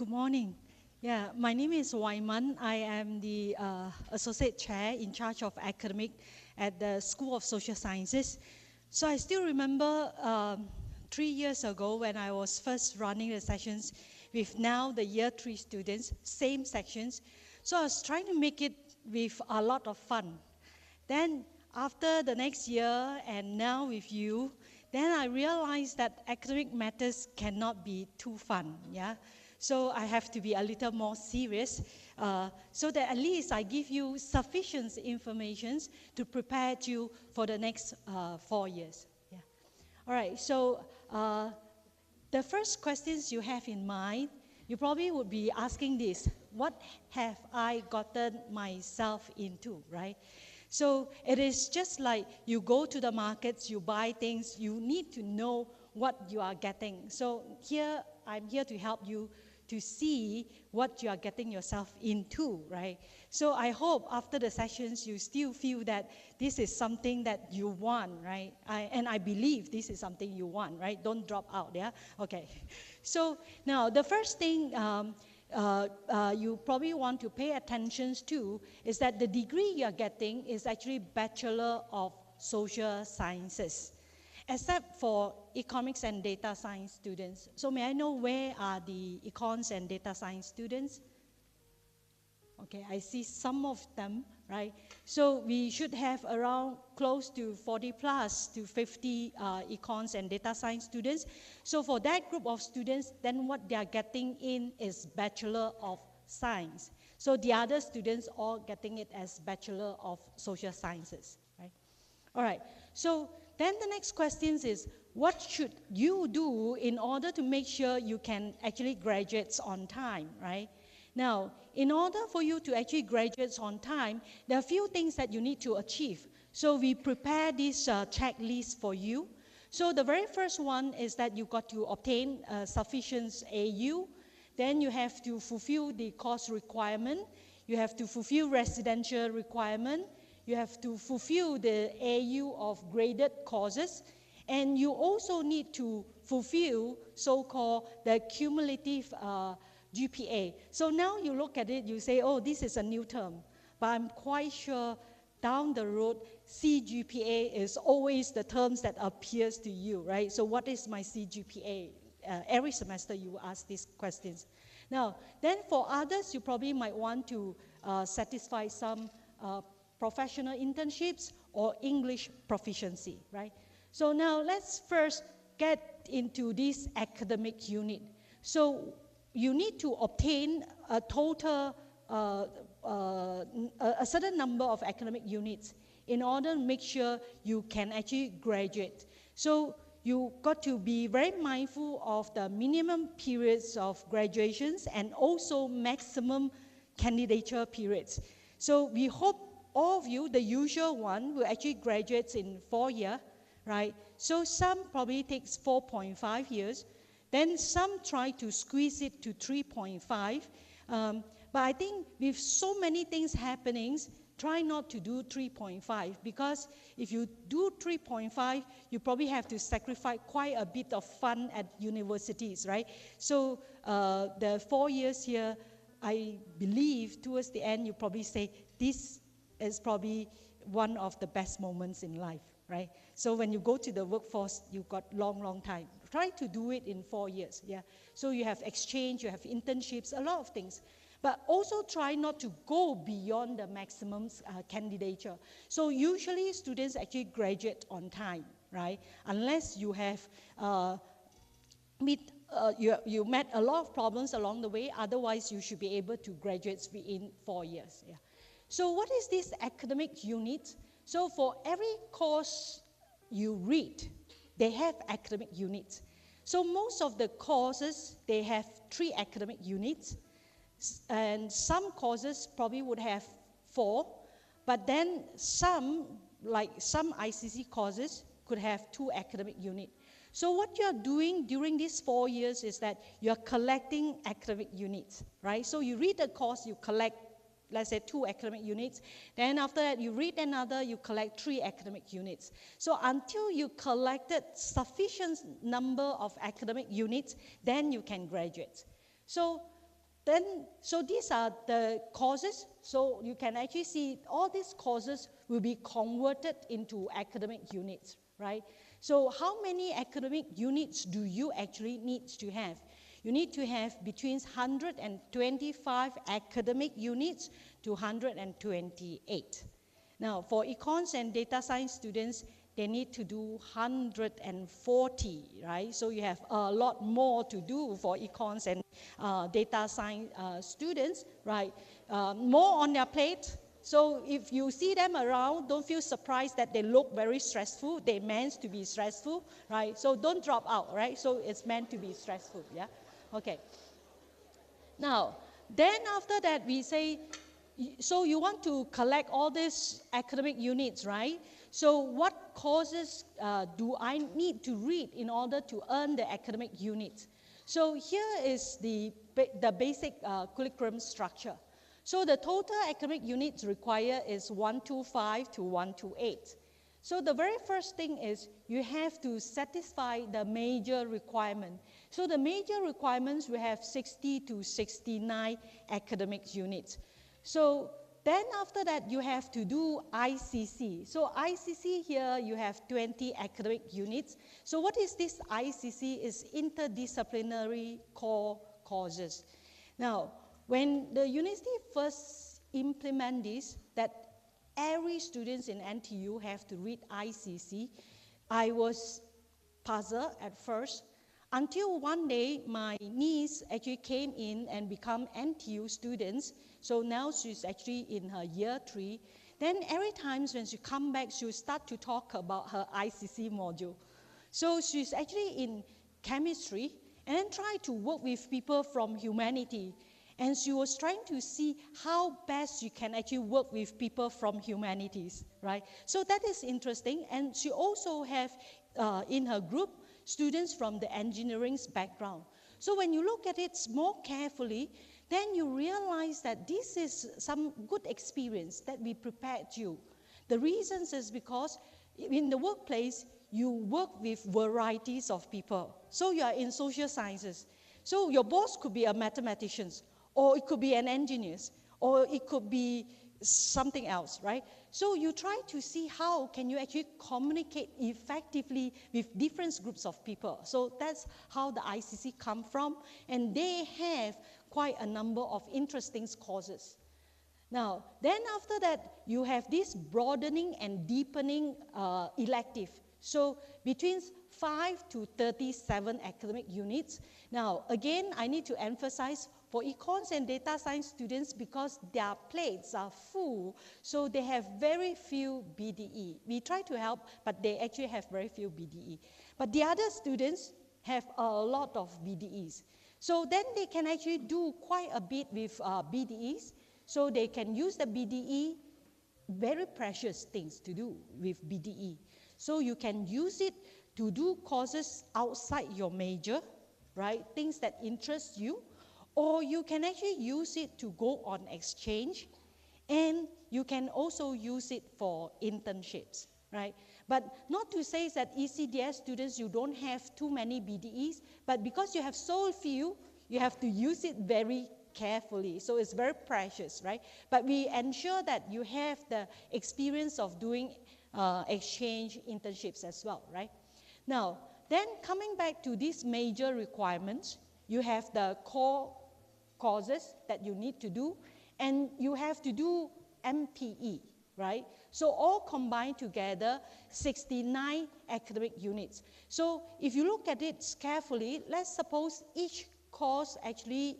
Good morning. Yeah, my name is Waiman. I am the Associate Chair in charge of academic at the School of Social Sciences. So I still remember 3 years ago when I was first running the sessions with now the year 3 students, same sections. So I was trying to make it with a lot of fun. Then after the next year and now with you, then I realized that academic matters cannot be too fun, yeah? So I have to be a little more serious so that at least I give you sufficient information to prepare you for the next 4 years. Yeah. All right, so the first questions you have in mind, you probably would be asking this: what have I gotten myself into, right? So it is just like you go to the markets, you buy things, you need to know what you are getting. So here, I'm here to help you to see what you are getting yourself into, right? So I hope after the sessions, you still feel that this is something that you want, right? And I believe this is something you want, right? Don't drop out, yeah? Okay. So now the first thing you probably want to pay attention to is that the degree you're getting is actually Bachelor of Social Sciences, except for economics and data science students. So may I know where are the econs and data science students? Okay, I see some of them, right? So we should have around close to 40 plus to 50 econs and data science students. So for that group of students, then what they are getting in is Bachelor of Science. So the other students all getting it as Bachelor of Social Sciences, right? All right, so then the next question is, what should you do in order to make sure you can actually graduate on time, right? Now, in order for you to actually graduate on time, there are a few things that you need to achieve. So we prepare this checklist for you. So the very first one is that you got to obtain sufficient AU. Then you have to fulfill the course requirement. You have to fulfill residential requirement. You have to fulfill the AU of graded courses. And you also need to fulfill so-called the cumulative GPA. So now you look at it, you say, oh, this is a new term. But I'm quite sure down the road, CGPA is always the terms that appears to you, right? So what is my CGPA? Every semester you ask these questions. Now, then for others, you probably might want to satisfy some professional internships or English proficiency, right? So now let's first get into this academic unit. So you need to obtain a total, a certain number of academic units in order to make sure you can actually graduate. So you got to be very mindful of the minimum periods of graduations and also maximum candidature periods. So we hope all of you, the usual one, will actually graduate in 4 years, right? So some probably takes 4.5 years. Then some try to squeeze it to 3.5. But I think with so many things happening, try not to do 3.5, because if you do 3.5, you probably have to sacrifice quite a bit of fun at universities, right? So the 4 years here, I believe towards the end, you probably say, this is probably one of the best moments in life, right? So when you go to the workforce, you've got long time. Try to do it in 4 years, yeah? So you have exchange, you have internships, a lot of things. But also try not to go beyond the maximum candidature. So usually students actually graduate on time, right? Unless you have you met a lot of problems along the way, otherwise you should be able to graduate within 4 years, yeah? So what is this academic unit? So for every course you read, they have academic units. So most of the courses, they have 3 academic units. And some courses probably would have 4. But then some, like some ICC courses, could have 2 academic units. So what you're doing during these 4 years is that you're collecting academic units, right? So you read a course, you collect, let's say 2 academic units. Then after that, you read another, you collect 3 academic units. So until you collected sufficient number of academic units, then you can graduate. So so these are the courses. So you can actually see all these courses will be converted into academic units, right? So how many academic units do you actually need to have? You need to have between 125 academic units to 128. Now, for econs and data science students, they need to do 140, right? So you have a lot more to do for econs and data science students, right? More on their plate. So if you see them around, don't feel surprised that they look very stressful. They're meant to be stressful, right? So don't drop out, right? So it's meant to be stressful, yeah? Okay. Now, then after that, we say, so you want to collect all these academic units, right? So what courses do I need to read in order to earn the academic units? So here is the basic curriculum structure. So the total academic units required is 125 to 128. So the very first thing is you have to satisfy the major requirement. So the major requirements, we have 60 to 69 academic units. So then after that, you have to do ICC. So ICC here, you have 20 academic units. So what is this ICC? Is interdisciplinary core courses. Now, when the university first implement this, that every student in NTU have to read ICC, I was puzzled at first, until one day my niece actually came in and become NTU students. So now she's actually in her year 3. Then every time when she come back, she'll start to talk about her ICC module. So she's actually in chemistry and then try to work with people from humanity. And she was trying to see how best she can actually work with people from humanities, right? So that is interesting. And she also have in her group students from the engineering background. So when you look at it more carefully, then you realize that this is some good experience that we prepared you. The reasons is because in the workplace, you work with varieties of people. So you are in social sciences. So your boss could be a mathematician, or it could be an engineer, or it could be something else, right? So you try to see how can you actually communicate effectively with different groups of people. So that's how the ICC come from, and they have quite a number of interesting courses. Now, then after that, you have this broadening and deepening elective. So between 5 to 37 academic units. Now, again, I need to emphasize for econs and data science students, because their plates are full, so they have very few BDE. We try to help, but they actually have very few BDE. But the other students have a lot of BDEs. So then they can actually do quite a bit with BDEs. So they can use the BDE, very precious things to do with BDE. So you can use it to do courses outside your major, right? Things that interest you. Or you can actually use it to go on exchange, and you can also use it for internships, right? But not to say that ECDS students, you don't have too many BDEs, but because you have so few, you have to use it very carefully. So it's very precious, right? But we ensure that you have the experience of doing exchange internships as well, right? Now, then coming back to these major requirements, you have the core courses that you need to do, and you have to do MPE, right? So all combined together, 69 academic units. So if you look at it carefully, let's suppose each course actually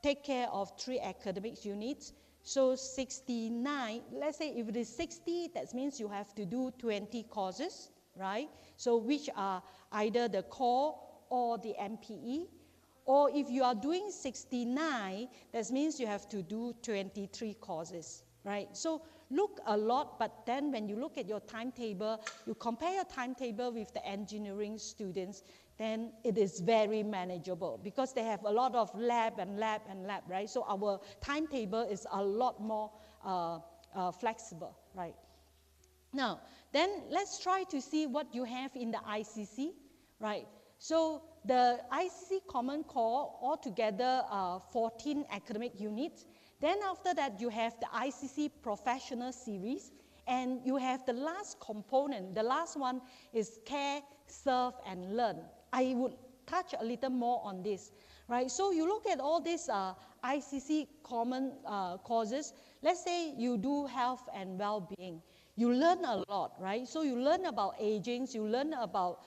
take care of 3 academic units. So 69, let's say if it is 60, that means you have to do 20 courses, right? So which are either the core or the MPE. Or if you are doing 69, that means you have to do 23 courses, right? So look a lot, but then when you look at your timetable, you compare your timetable with the engineering students, then it is very manageable because they have a lot of lab, right? So our timetable is a lot more flexible, right? Now, then let's try to see what you have in the ICC, right? So the ICC Common Core, altogether 14 academic units. Then after that, you have the ICC Professional Series, and you have the last component. The last one is Care, Serve, and Learn. I would touch a little more on this, right? So you look at all these ICC common courses. Let's say you do health and well-being. You learn a lot, right? So you learn about aging, you learn about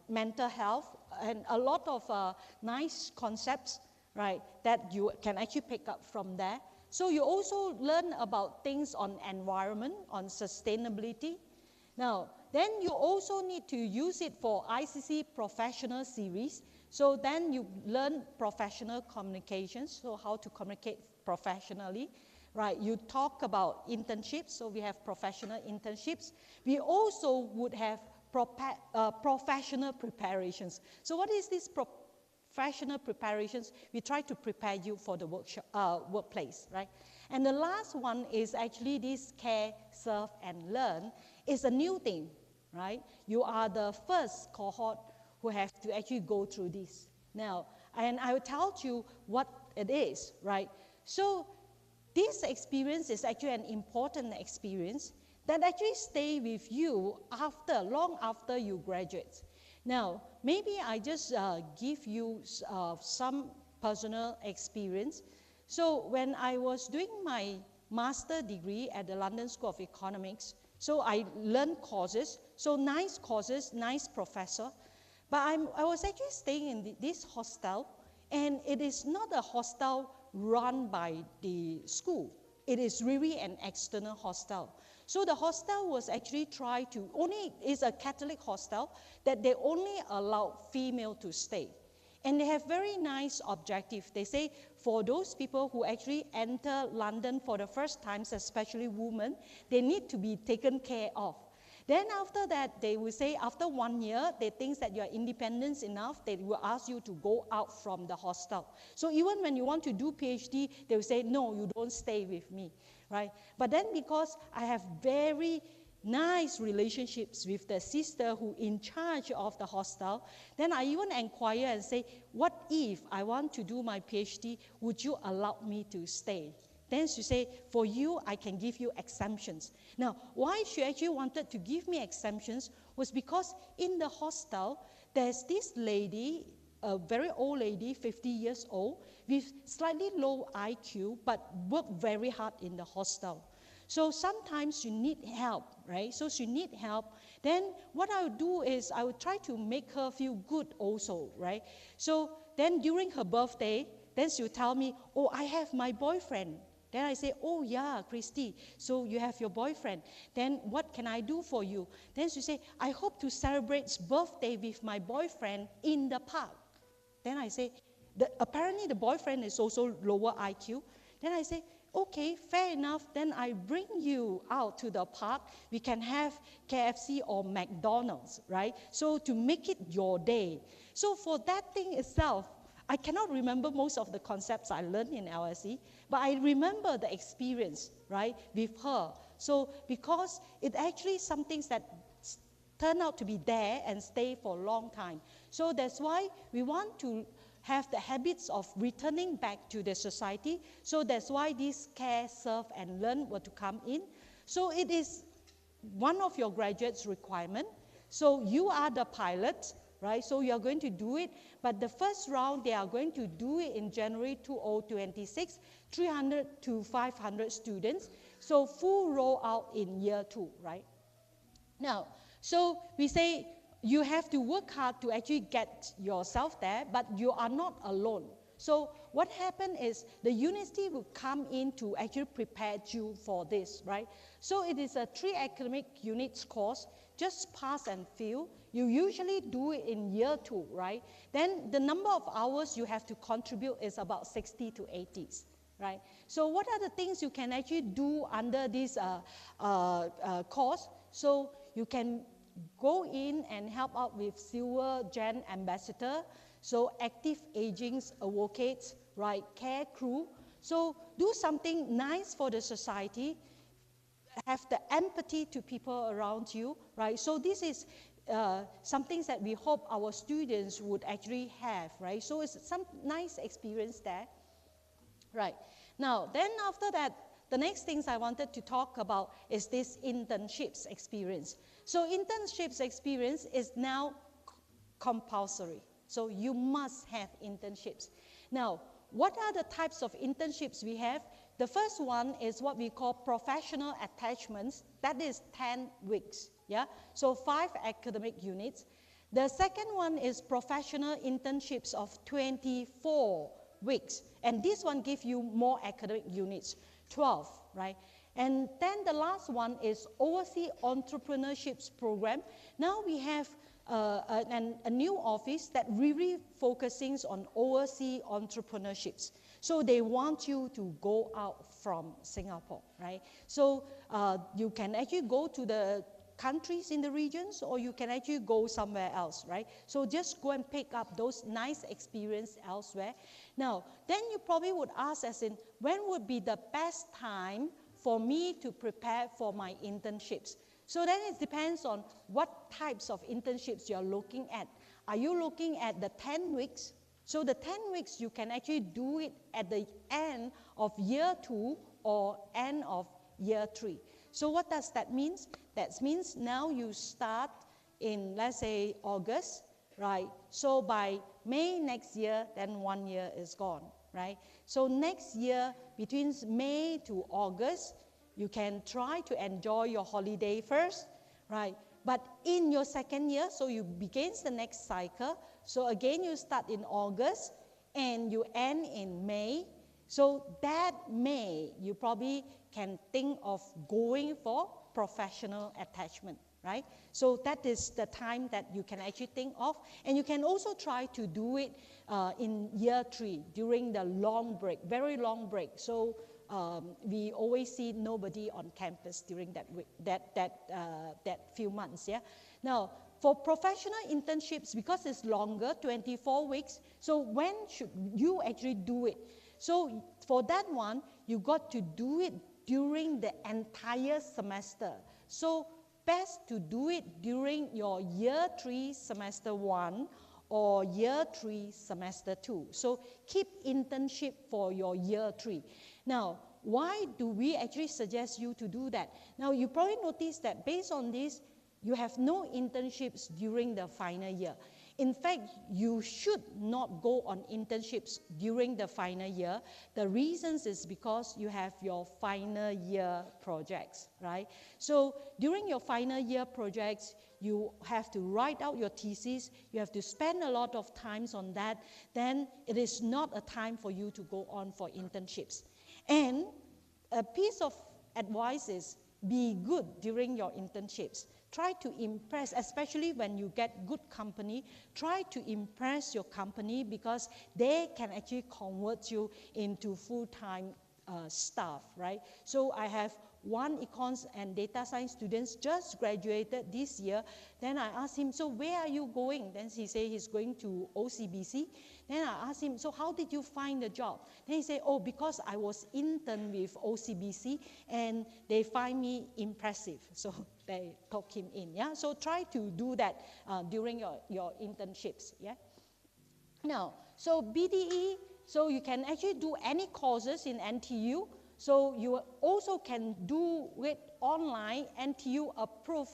mental health, and a lot of nice concepts, right, that you can actually pick up from there. So you also learn about things on environment, on sustainability. Now, then you also need to use it for ICC Professional Series. So then you learn professional communications, so how to communicate professionally, right? You talk about internships, so we have professional internships. We also would have professional preparations. So what is this professional preparations? We try to prepare you for the workplace, right? And the last one is actually this Care, Serve, and Learn. It's a new thing, right? You are the first cohort who have to actually go through this. Now, and I will tell you what it is, right? So this experience is actually an important experience that actually stay with you after, long after you graduate. Now, maybe I just give you some personal experience. So when I was doing my master degree at the London School of Economics, so I learned courses, so nice courses, nice professor, but I was actually staying in this hostel, and it is not a hostel run by the school. It is really an external hostel. So the hostel was actually is a Catholic hostel that they only allow female to stay. And they have very nice objective. They say for those people who actually enter London for the first time, especially women, they need to be taken care of. Then after that, they will say after 1 year, they think that you are independent enough, they will ask you to go out from the hostel. So even when you want to do PhD, they will say, no, you don't stay with me, right? But then because I have very nice relationships with the sister who in charge of the hostel, then I even inquire and say, what if I want to do my PhD, would you allow me to stay? Then she say, for you, I can give you exemptions. Now, why she actually wanted to give me exemptions was because in the hostel, there's this lady, a very old lady, 50 years old, with slightly low IQ, but worked very hard in the hostel. So sometimes you need help, right? So she need help. Then what I would do is I would try to make her feel good also, right? So then during her birthday, then she would tell me, oh, I have my boyfriend. Then I say, oh yeah, Christy, so you have your boyfriend. Then what can I do for you? Then she say, I hope to celebrate birthday with my boyfriend in the park. Then I say, apparently the boyfriend is also lower IQ. Then I say, okay, fair enough. Then I bring you out to the park. We can have KFC or McDonald's, right? So to make it your day. So for that thing itself, I cannot remember most of the concepts I learned in LSE, but I remember the experience, right, with her. So because it actually some things that turn out to be there and stay for a long time. So that's why we want to have the habits of returning back to the society. So that's why this Care, Serve, and Learn were to come in. So it is one of your graduates' requirement. So you are the pilot, right? So you are going to do it, but the first round, they are going to do it in January 2026, 300 to 500 students. So full rollout in year 2, right? Now, so we say you have to work hard to actually get yourself there, but you are not alone. So what happened is the university will come in to actually prepare you for this, right? So it is a 3 academic units course, just pass and fail. You usually do it in year 2, right? Then the number of hours you have to contribute is about 60 to 80, right? So what are the things you can actually do under this course? So you can go in and help out with Silver Gen Ambassador, so active aging advocates, right, care crew. So do something nice for the society, have the empathy to people around you, right? So this is some things that we hope our students would actually have, right? So it's some nice experience there. Right. Now, then after that, the next things I wanted to talk about is this internships experience. So internships experience is now compulsory. So you must have internships. Now, what are the types of internships we have? The first one is what we call professional attachments. That is 10 weeks. Yeah. So 5 academic units. The second one is professional internships of 24 weeks. And this one gives you more academic units, 12, right? And then the last one is overseas entrepreneurships program. Now we have a new office that really focusing on overseas entrepreneurships. So they want you to go out from Singapore, right? So you can actually go to the countries in the regions, or you can actually go somewhere else, right? So just go and pick up those nice experience elsewhere. Now, then you probably would ask as in, when would be the best time for me to prepare for my internships? So then it depends on what types of internships you're looking at. Are you looking at the 10 weeks? So the 10 weeks, you can actually do it at the end of year 2 or end of year 3. So what does that mean? That means now you start in, let's say, August, right? So by May next year, then 1 year is gone, right? So next year, between May to August, you can try to enjoy your holiday first, right? But in your second year, so you begin the next cycle. So again, you start in August and you end in May. So that May, you probably can think of going for professional attachment, right? So that is the time that you can actually think of. And you can also try to do it in year 3 during the long break, very long break. So we always see nobody on campus during that week, that few months, yeah? Now, for professional internships, because it's longer, 24 weeks, so when should you actually do it? So for that one, you got to do it during the entire semester. So best to do it during your year 3 semester 1 or year 3 semester 2. So keep internship for your year 3. Now, why do we actually suggest you to do that? Now, you probably notice that based on this, you have no internships during the final year. In fact, you should not go on internships during the final year. The reasons is because you have your final year projects, right? So during your final year projects, you have to write out your thesis, you have to spend a lot of times on that, then it is not a time for you to go on for internships. And a piece of advice is be good during your internships. Try to impress, especially when you get good company, try to impress your company because they can actually convert you into full-time staff, right? So I have one econs and data science students just graduated this year. Then I asked him, so where are you going? Then he said he's going to OCBC. Then I asked him, so how did you find the job? Then he said, oh, because I was intern with OCBC and they find me impressive. So they took him in, yeah? So try to do that during your internships, yeah? Now, so BDE, so you can actually do any courses in NTU. So you also can do it online, NTU approved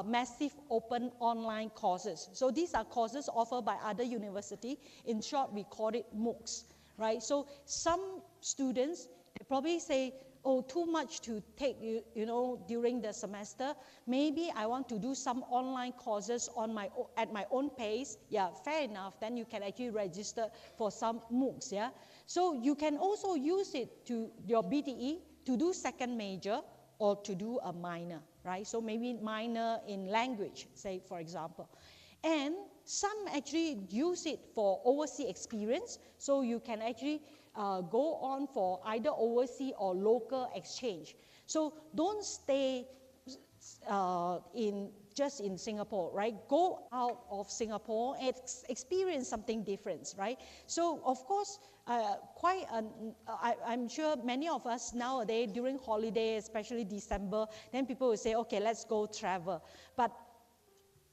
massive open online courses. So these are courses offered by other universities. In short, we call it MOOCs, right? So some students, they probably say, oh, too much to take, you know, during the semester. Maybe I want to do some online courses on at my own pace. Yeah, fair enough. Then you can actually register for some MOOCs, yeah? So you can also use it to your BDE to do second major or to do a minor, right? So maybe minor in language, say, for example. And some actually use it for overseas experience. So you can actually go on for either overseas or local exchange. So don't stay just in Singapore, right? Go out of Singapore and experience something different, right? So of course, I'm sure many of us nowadays during holiday, especially December, then people will say, okay, let's go travel. But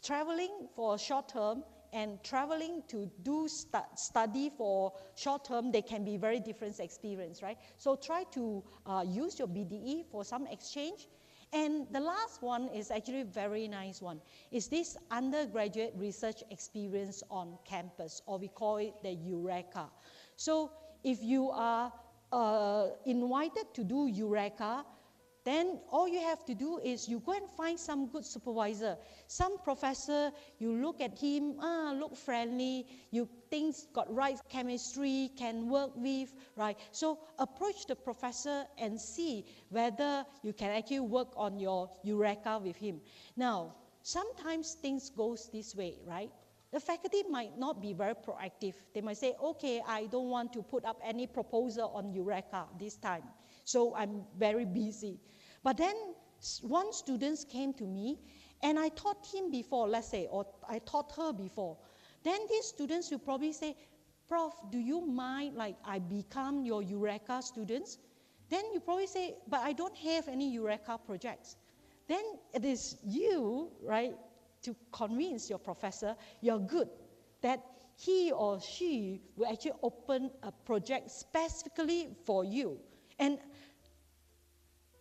traveling for a short term and traveling to do study for short term, they can be very different experience, right? So try to use your BDE for some exchange. And the last one is actually a very nice one. It's this undergraduate research experience on campus, or we call it the Eureka. So if you are invited to do Eureka, then all you have to do is you go and find some good supervisor. Some professor, you look at him, look friendly, you think got right chemistry, can work with, right? So approach the professor and see whether you can actually work on your Eureka with him. Now, sometimes things goes this way, right? The faculty might not be very proactive. They might say, okay, I don't want to put up any proposal on Eureka this time, so I'm very busy. But then one student came to me, and I taught him before, let's say, or I taught her before. Then these students will probably say, Prof, do you mind like I become your Eureka students? Then you probably say, but I don't have any Eureka projects. Then it is you, right, to convince your professor you're good, that he or she will actually open a project specifically for you. And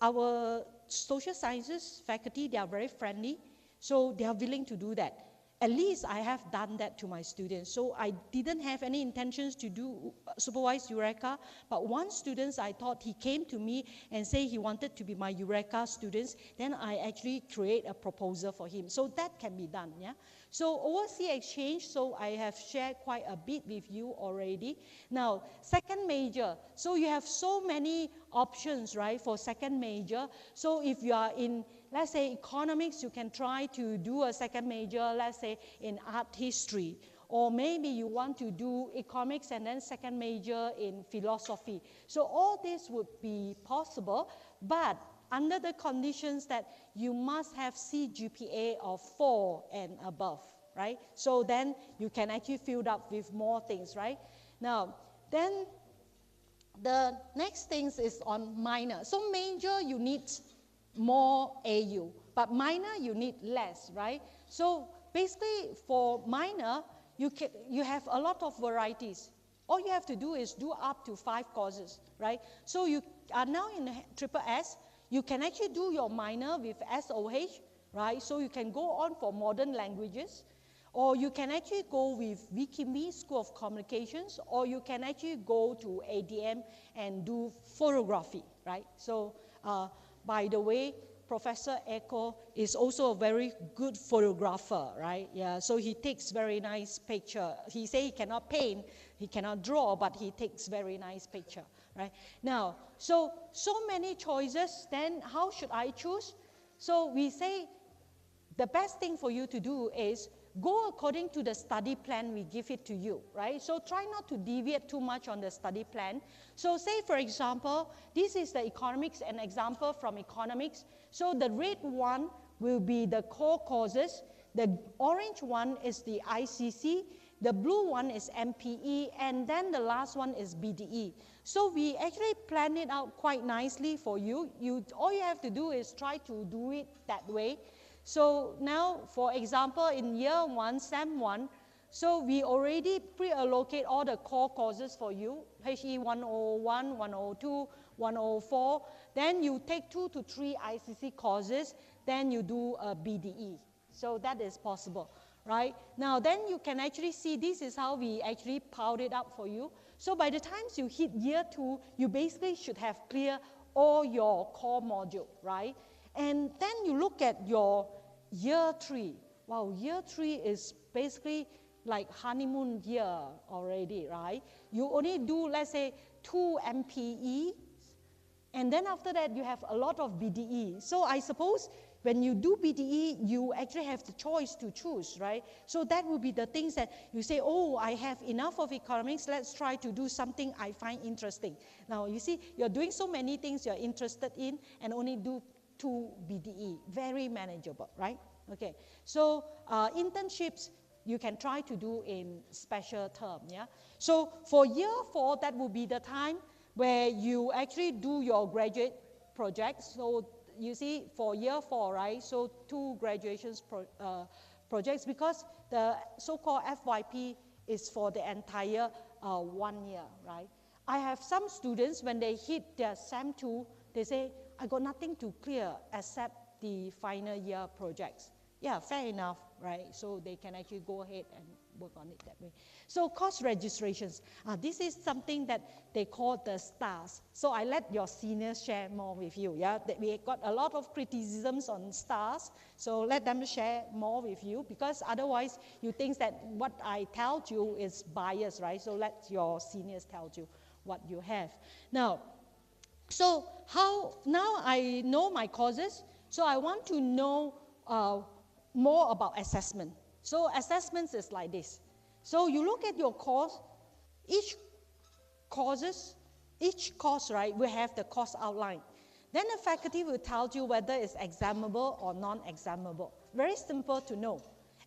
our social sciences faculty, they are very friendly, so they are willing to do that. At least I have done that to my students. So I didn't have any intentions to do supervise Eureka, but one student, I thought he came to me and say he wanted to be my Eureka students, then I actually create a proposal for him. So that can be done, yeah? So overseas exchange, so I have shared quite a bit with you already. Now, second major, so you have so many options, right, for second major. So if you are in, let's say, economics, you can try to do a second major, let's say, in art history. Or maybe you want to do economics and then second major in philosophy. So all this would be possible, but under the conditions that you must have CGPA of 4 and above, right? So then you can actually fill up with more things, right? Now, then the next things is on minor. So major, you need more AU, but minor, you need less, right? So basically for minor, you have a lot of varieties. All you have to do is do up to 5 courses, right? So you are now in triple S. You can actually do your minor with SOH, right? So you can go on for modern languages, or you can actually go with Wikimi, School of Communications, or you can actually go to ADM and do photography, right? So by the way, Professor Echo is also a very good photographer, right? Yeah, so he takes very nice picture. He say he cannot paint, he cannot draw, but he takes very nice picture. Right? Now, so many choices, then how should I choose? So we say the best thing for you to do is go according to the study plan we give it to you, right? So try not to deviate too much on the study plan. So say, for example, this is the economics, an example from economics. So the red one will be the core courses. The orange one is the ICC. The blue one is MPE, and then the last one is BDE. So we actually plan it out quite nicely for you. All you have to do is try to do it that way. So now, for example, in year 1, SEM 1, so we already pre-allocate all the core courses for you, HE 101, 102, 104. Then you take 2 to 3 ICC courses, then you do a BDE. So that is possible. Right? Now, then you can actually see this is how we actually piled it up for you. So by the time you hit year 2, you basically should have cleared all your core module, right? And then you look at your year 3. Wow, year 3 is basically like honeymoon year already, right? You only do, let's say, 2 MPE, and then after that, you have a lot of BDE. So I suppose when you do BDE, you actually have the choice to choose, right? So that will be the things that you say, oh, I have enough of economics, let's try to do something I find interesting. Now, you see, you're doing so many things you're interested in and only do 2 BDE, very manageable, right? Okay, so internships, you can try to do in special term, yeah? So for year 4, that will be the time where you actually do your graduate projects. So you see, for year 4, right, so 2 graduations projects, because the so-called FYP is for the entire 1 year, right? I have some students, when they hit their SEM 2, they say, I got nothing to clear except the final year projects. Yeah, fair enough, right? So they can actually go ahead and work on it that way. So course registrations, this is something that they call the stars. So I let your seniors share more with you, yeah? We got a lot of criticisms on stars, so let them share more with you, because otherwise you think that what I tell you is biased, right? So let your seniors tell you what you have. Now, so now I know my courses, so I want to know more about assessment. So assessments is like this. So you look at your course, each course, right, will have the course outline. Then the faculty will tell you whether it's examinable or non-examinable. Very simple to know.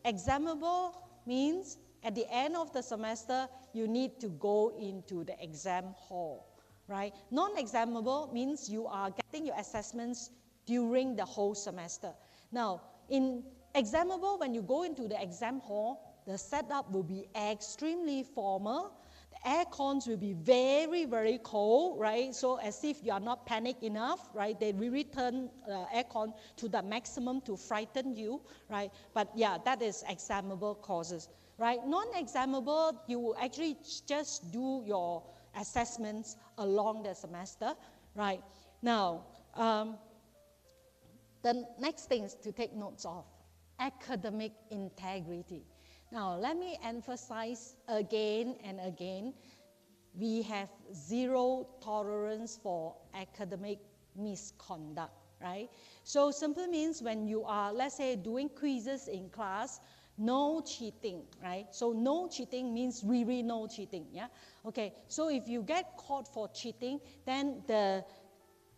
Examinable means at the end of the semester, you need to go into the exam hall, right? Non-examinable means you are getting your assessments during the whole semester. Now, in examinable, when you go into the exam hall, the setup will be extremely formal. The air cons will be very, very cold, right? So as if you are not panicked enough, right? They will return air con to the maximum to frighten you, right? But yeah, that is examinable courses, right? Non-examinable, you will actually just do your assessments along the semester, right? Now, the next things to take notes of, academic integrity. Now, let me emphasize again and again, we have zero tolerance for academic misconduct, right? So simply means when you are, let's say, doing quizzes in class, no cheating, right? So no cheating means really no cheating, yeah? Okay, so if you get caught for cheating, then the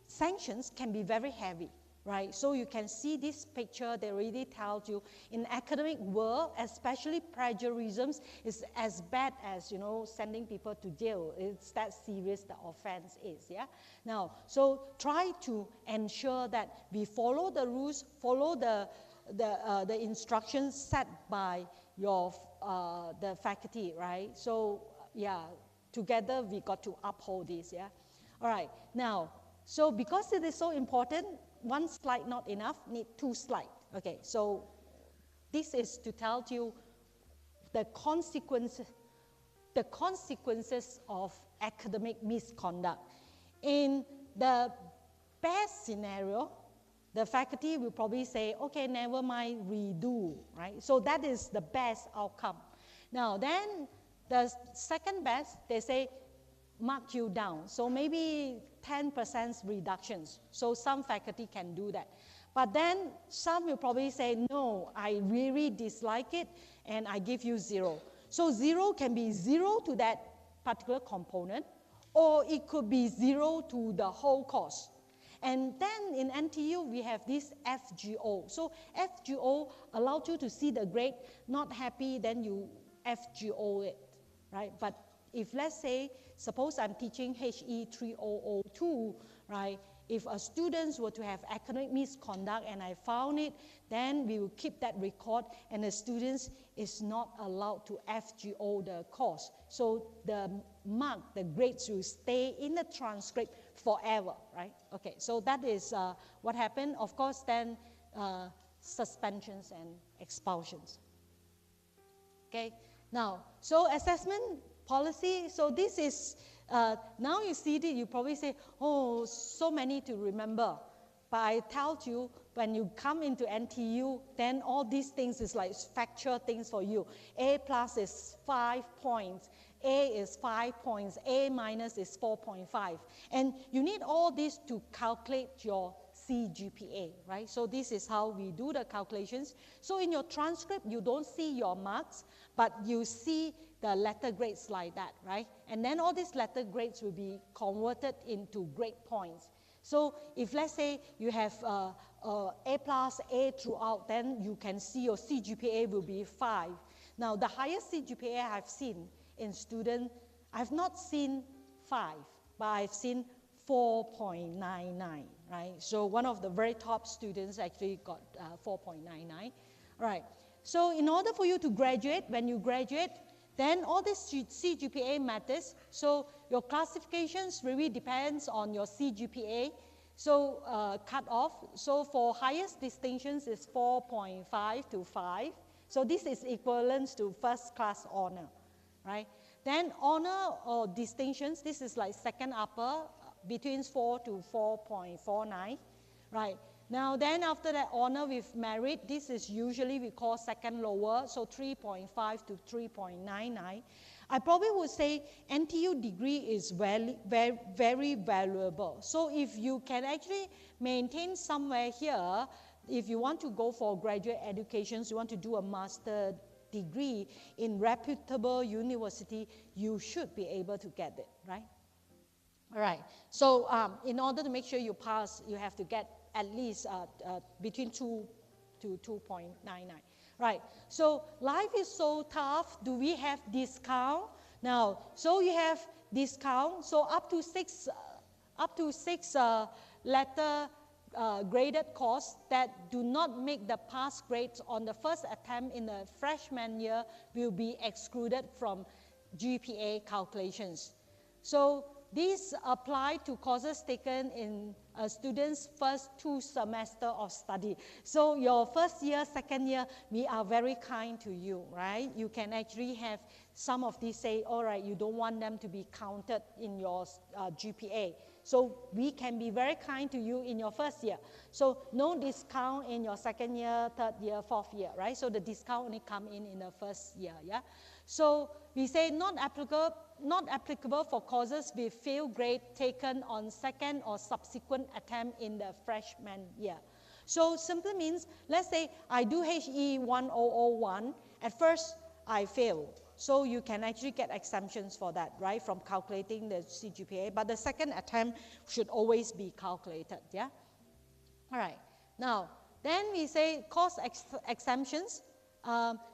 sanctions can be very heavy, right? So you can see this picture, they really tell you in academic world, especially plagiarisms is as bad as, you know, sending people to jail. It's that serious the offense is, yeah? Now, so try to ensure that we follow the rules, follow the instructions set by your the faculty, right? So yeah, together we got to uphold this, yeah? All right, now, so because it is so important, one slide not enough, need 2 slides. Okay, so this is to tell you the consequences of academic misconduct. In the best scenario, the faculty will probably say, okay, never mind, redo, right? So that is the best outcome. Now then, the second best, they say, mark you down. So maybe 10% reductions. So some faculty can do that. But then some will probably say, no, I really dislike it, and I give you 0. So 0 can be 0 to that particular component, or it could be 0 to the whole course. And then in NTU, we have this FGO. So FGO allows you to see the grade. Not happy, then you FGO it, right? But if let's say, suppose I'm teaching HE 3002, right? If a student were to have academic misconduct and I found it, then we will keep that record, and the students is not allowed to FGO the course. So the mark, the grades will stay in the transcript forever, right? Okay, so that is what happened. Of course, then suspensions and expulsions. Okay, now, so assessment policy, so this is, now you see it, you probably say, oh, so many to remember. But I tell you, when you come into NTU, then all these things is like factual things for you. A plus is 5 points, A is 5 points, A minus is 4.5. And you need all this to calculate your CGPA, right? So this is how we do the calculations. So in your transcript, you don't see your marks, but you see the letter grades like that, right? And then all these letter grades will be converted into grade points. So if let's say you have A plus, A throughout, then you can see your CGPA will be 5. Now the highest CGPA I've seen in student, I've not seen 5, but I've seen 4.99, right? So one of the very top students actually got 4.99, right? So in order for you to graduate, when you graduate, then all this CGPA matters. So your classifications really depends on your CGPA. So cut off. So for highest distinctions is 4.5 to 5. So this is equivalent to first class honor, right? Then honor or distinctions, this is like second upper, between 4 to 4.49, right? Now then after that honor with merit, this is usually we call second lower, so 3.5 to 3.99. I probably would say NTU degree is very, very, very valuable. So if you can actually maintain somewhere here, if you want to go for graduate education, you want to do a master degree in reputable university, you should be able to get it, right? All right. So in order to make sure you pass, you have to get at least between 2 to 2.99. Right. So life is so tough. Do we have discount? Now, so you have discount. So up to six letter graded course that do not make the pass grades on the first attempt in the freshman year will be excluded from GPA calculations. So these apply to courses taken in a student's first 2 semesters of study. So your first year, second year, we are very kind to you, right? You can actually have some of these say, all right, you don't want them to be counted in your GPA. So we can be very kind to you in your first year. So no discount in your second year, third year, fourth year, right? So the discount only come in the first year, yeah? So we say not applicable for courses with failed grade taken on second or subsequent attempt in the freshman year. So simply means, let's say I do HE 1001, at first I fail. So you can actually get exemptions for that, right, from calculating the CGPA. But the second attempt should always be calculated, yeah? All right. Now, then we say course exemptions.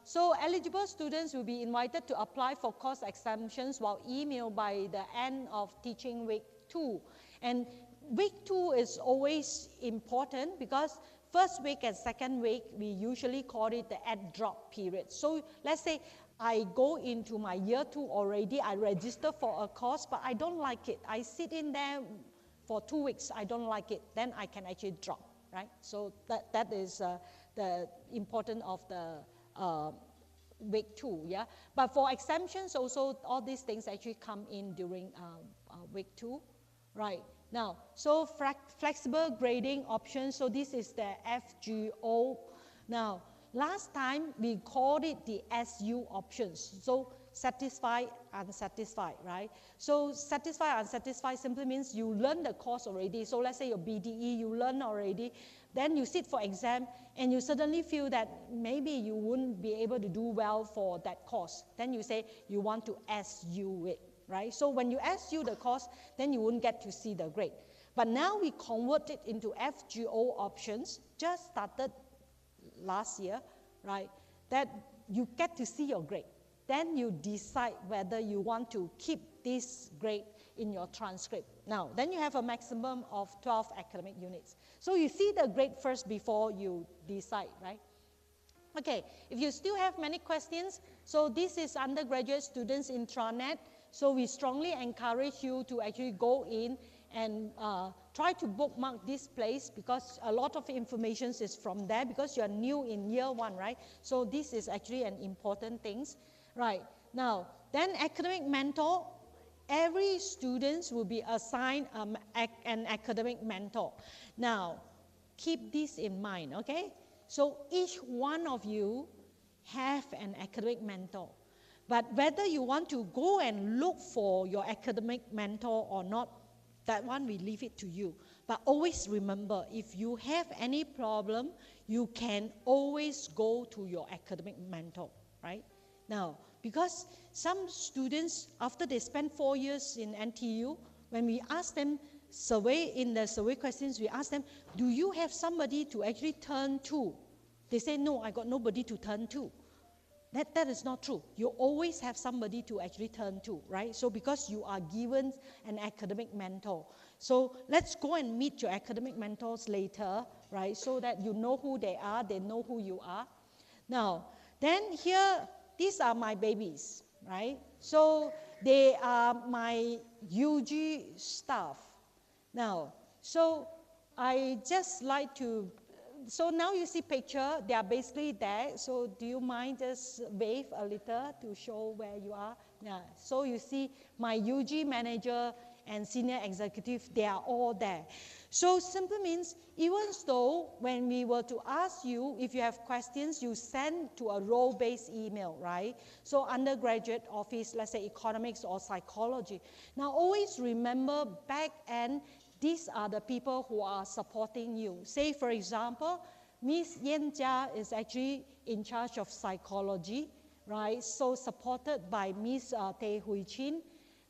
So eligible students will be invited to apply for course exemptions while emailed by the end of teaching week 2. And week 2 is always important because first week and second week, we usually call it the add drop period. So let's say I go into my year 2 already, I register for a course, but I don't like it. I sit in there for 2 weeks, I don't like it, then I can actually drop, right? So that is the importance of the week 2, yeah? But for exemptions also, all these things actually come in during week 2, right? Now, so flexible grading options, so this is the FGO. Now, last time we called it the SU options, so satisfy, unsatisfied, right? So satisfy, unsatisfied simply means you learn the course already. So let's say your BDE, you learn already, then you sit for exam and you suddenly feel that maybe you wouldn't be able to do well for that course. Then you say you want to SU it, right? So when you SU the course, then you wouldn't get to see the grade. But now we convert it into FGO options, just started last year, right? That you get to see your grade. Then you decide whether you want to keep this grade in your transcript. Now, then you have a maximum of 12 academic units. So you see the grade first before you decide, right? Okay, if you still have many questions, so this is undergraduate students intranet. So we strongly encourage you to actually go in and try to bookmark this place because a lot of information is from there because you are new in year 1, right? So this is actually an important thing, right? Now, then academic mentor, every student will be assigned an academic mentor. Now, keep this in mind, okay? So each one of you have an academic mentor. But whether you want to go and look for your academic mentor or not, that one we leave it to you. But always remember, if you have any problem, you can always go to your academic mentor, right? Now, because some students, after they spend 4 years in NTU, when we ask them in the survey questions, we ask them, do you have somebody to actually turn to? They say, no, I got nobody to turn to. That is not true. You always have somebody to actually turn to, right? So because you are given an academic mentor. So let's go and meet your academic mentors later, right? So that you know who they are, they know who you are. Now, Then here, these are my babies, right? So they are my UG staff. Now, so I just like to, so now you see picture, they are basically there. So do you mind just wave a little to show where you are? Yeah, so you see my UG manager and senior executive, they are all there. So simply means, even though when we were to ask you, if you have questions, you send to a role-based email, right? So undergraduate office, let's say economics or psychology. Now always remember back end, these are the people who are supporting you. Say for example, Miss Yen Jia is actually in charge of psychology, right? So supported by Miss Teh Hui Chin.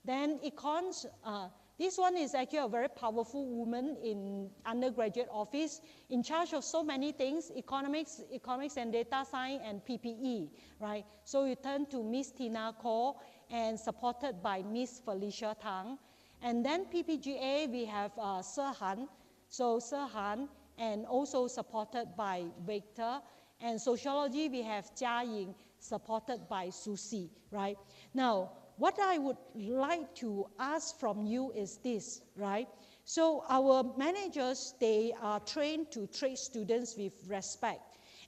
Then econs, this one is actually a very powerful woman in undergraduate office, in charge of so many things, economics and data science and PPE, right? So you turn to Miss Tina Ko and supported by Miss Felicia Tang. And then PPGA, we have Sir Han. So Sir Han, and also supported by Victor. And sociology, we have Jia Ying, supported by Susie, right? Now, what I would like to ask from you is this, right? So our managers, they are trained to treat students with respect.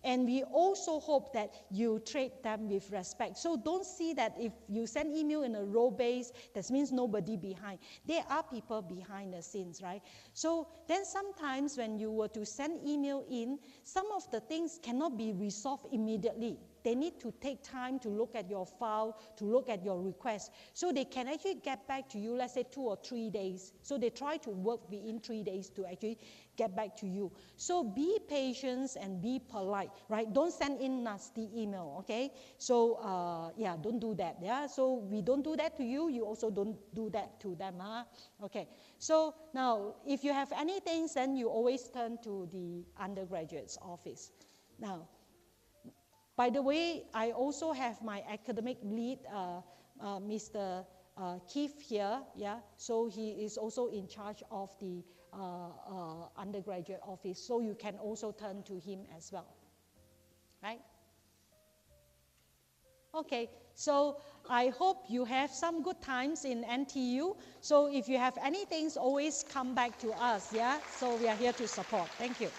And we also hope that you treat them with respect. So don't see that if you send email in a role base, that means nobody behind. There are people behind the scenes, right? So then sometimes when you were to send email in, some of the things cannot be resolved immediately. They need to take time to look at your file, to look at your request. So they can actually get back to you, let's say 2 or 3 days. So they try to work within 3 days to actually get back to you. So be patient and be polite, right? Don't send in nasty email, okay? So yeah, don't do that, yeah? So we don't do that to you, you also don't do that to them, huh? Okay, so now if you have anything, then you always turn to the undergraduate's office. Now, by the way, I also have my academic lead, Mr. Keith here, yeah? So he is also in charge of the undergraduate office, so you can also turn to him as well, right? Okay, so I hope you have some good times in NTU. So if you have anything, always come back to us, yeah? So we are here to support. Thank you.